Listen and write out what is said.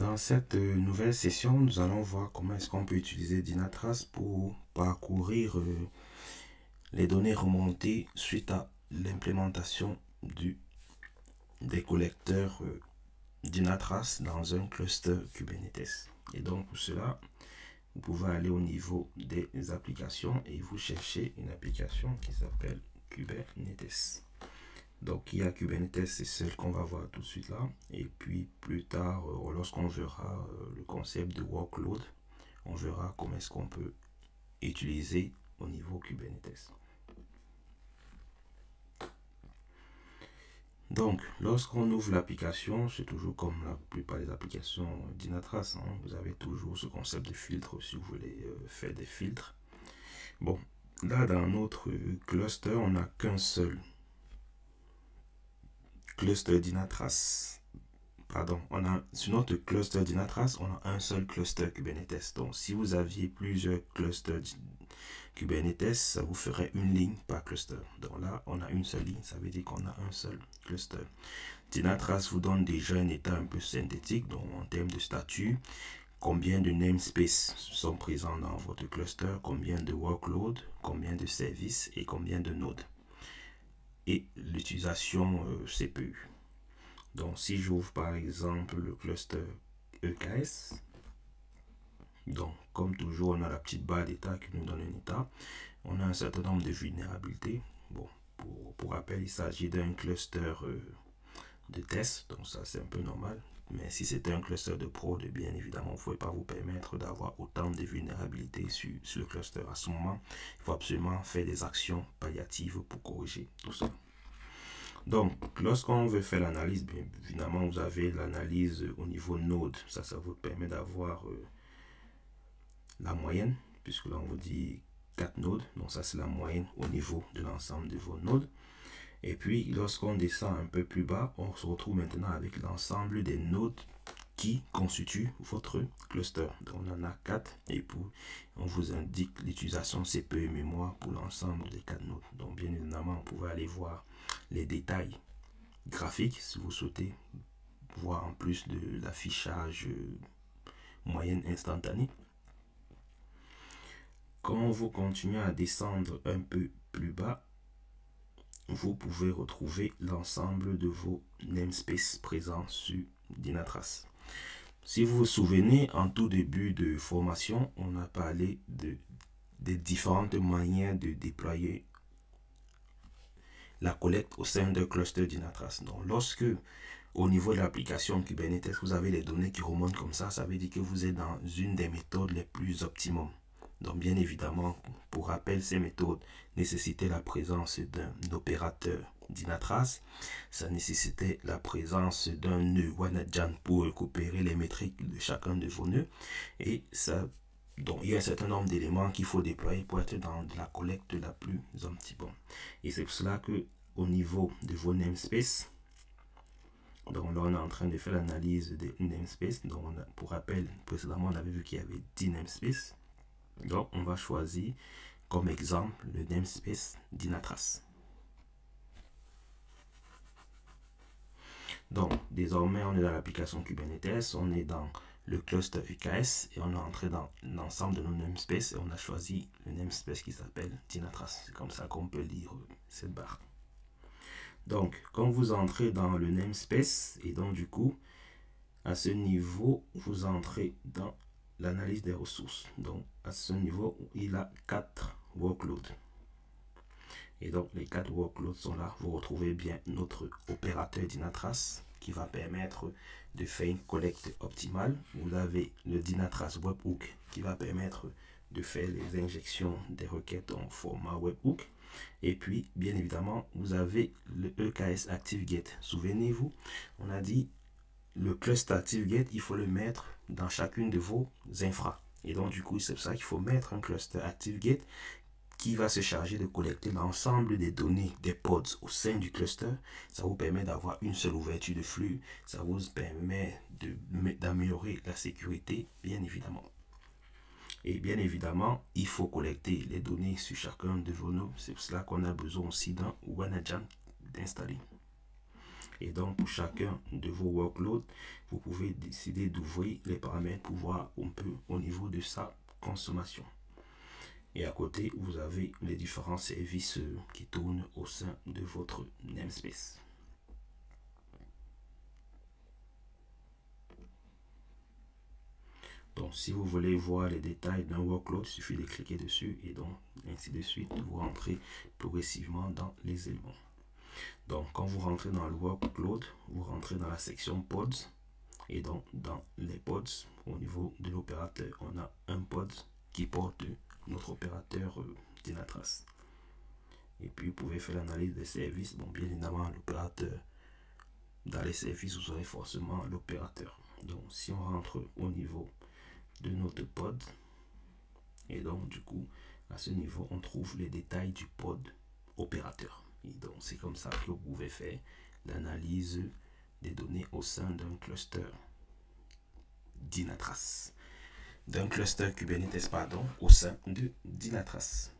Dans cette nouvelle session, nous allons voir comment est-ce qu'on peut utiliser Dynatrace pour parcourir les données remontées suite à l'implémentation des collecteurs Dynatrace dans un cluster Kubernetes. Et donc pour cela, vous pouvez aller au niveau des applications et vous cherchez une application qui s'appelle Kubernetes. Donc il y a Kubernetes, c'est celle qu'on va voir tout de suite là. Et puis plus tard, lorsqu'on verra le concept de workload, on verra comment est-ce qu'on peut utiliser au niveau Kubernetes. Donc lorsqu'on ouvre l'application, c'est toujours comme la plupart des applications Dynatrace, hein, vous avez toujours ce concept de filtre si vous voulez faire des filtres. Bon, là dans notre cluster, on n'a qu'un seul cluster Dynatrace. Pardon, sur notre cluster Dynatrace, on a un seul cluster Kubernetes. Donc, si vous aviez plusieurs clusters Kubernetes, ça vous ferait une ligne par cluster. Donc là, on a une seule ligne, ça veut dire qu'on a un seul cluster. Dynatrace vous donne déjà un état un peu synthétique, donc en termes de statut, combien de namespaces sont présents dans votre cluster, combien de workloads, combien de services et combien de nodes. Et l'utilisation CPU. Donc si j'ouvre par exemple le cluster EKS, donc comme toujours on a la petite barre d'état qui nous donne un état, on a un certain nombre de vulnérabilités. Bon, pour rappel, il s'agit d'un cluster de test, donc ça c'est un peu normal. Mais si c'était un cluster de prod, bien évidemment, vous ne pouvez pas vous permettre d'avoir autant de vulnérabilités sur le cluster. À ce moment, il faut absolument faire des actions palliatives pour corriger tout ça. Donc, lorsqu'on veut faire l'analyse, bien évidemment, vous avez l'analyse au niveau node. Ça vous permet d'avoir la moyenne, puisque là, on vous dit 4 nodes. Donc, ça, c'est la moyenne au niveau de l'ensemble de vos nodes. Et puis, lorsqu'on descend un peu plus bas, on se retrouve maintenant avec l'ensemble des nodes qui constituent votre cluster. Donc, on en a 4 et puis on vous indique l'utilisation CPU et mémoire pour l'ensemble des 4 nodes. Donc, bien évidemment, vous pouvez aller voir les détails graphiques si vous souhaitez voir en plus de l'affichage moyenne instantanée. Quand vous continuez à descendre un peu plus bas, vous pouvez retrouver l'ensemble de vos namespaces présents sur Dynatrace. Si vous vous souvenez, en tout début de formation, on a parlé des différentes manières de déployer la collecte au sein d'un cluster Dynatrace. Donc, lorsque au niveau de l'application Kubernetes, vous avez les données qui remontent comme ça veut dire que vous êtes dans une des méthodes les plus optimum. Donc, bien évidemment, pour rappel, ces méthodes nécessitaient la présence d'un opérateur Dynatrace. Ça nécessitait la présence d'un nœud Wanajan pour récupérer les métriques de chacun de vos nœuds. Et ça, donc, il y a un certain nombre d'éléments qu'il faut déployer pour être dans la collecte la plus optimum. Et c'est pour cela que au niveau de vos namespaces, donc là on est en train de faire l'analyse des namespaces. Donc pour rappel, précédemment on avait vu qu'il y avait 10 namespaces. Donc on va choisir comme exemple le namespace Dynatrace. Donc désormais on est dans l'application Kubernetes, on est dans le cluster EKS et on est entré dans l'ensemble de nos namespaces et on a choisi le namespace qui s'appelle Dynatrace. C'est comme ça qu'on peut lire cette barre. Donc quand vous entrez dans le namespace et donc du coup à ce niveau vous entrez dans l'analyse des ressources. Donc à ce niveau il a 4 workloads. Et donc les 4 workloads sont là. Vous retrouvez bien notre opérateur Dynatrace qui va permettre de faire une collecte optimale. Vous avez le Dynatrace Webhook qui va permettre de faire les injections des requêtes en format webhook. Et puis, bien évidemment, vous avez le EKS ActiveGate. Souvenez-vous, on a dit le cluster ActiveGate, il faut le mettre dans chacune de vos infras. Et donc, du coup, c'est pour ça qu'il faut mettre un cluster ActiveGate qui va se charger de collecter l'ensemble des données des pods au sein du cluster. Ça vous permet d'avoir une seule ouverture de flux. Ça vous permet d'améliorer la sécurité, bien évidemment. Et bien évidemment, il faut collecter les données sur chacun de vos nodes. C'est pour cela qu'on a besoin aussi d'un Wanajan d'installer. Et donc, pour chacun de vos workloads, vous pouvez décider d'ouvrir les paramètres pour voir un peu au niveau de sa consommation. Et à côté, vous avez les différents services qui tournent au sein de votre namespace. Donc, si vous voulez voir les détails d'un workload, il suffit de cliquer dessus et donc, ainsi de suite, vous rentrez progressivement dans les éléments. Donc, quand vous rentrez dans le workload, vous rentrez dans la section pods. Et donc, dans les pods, au niveau de l'opérateur, on a un pod qui porte notre opérateur Dynatrace. Et puis, vous pouvez faire l'analyse des services. Bon, bien évidemment, l'opérateur, dans les services, vous aurez forcément l'opérateur. Donc, si on rentre au niveau de notre pod, et donc, du coup, à ce niveau, on trouve les détails du pod opérateur. Et donc, c'est comme ça que vous pouvez faire l'analyse des données au sein d'un cluster Dynatrace. D'un cluster Kubernetes, pardon, au sein de Dynatrace.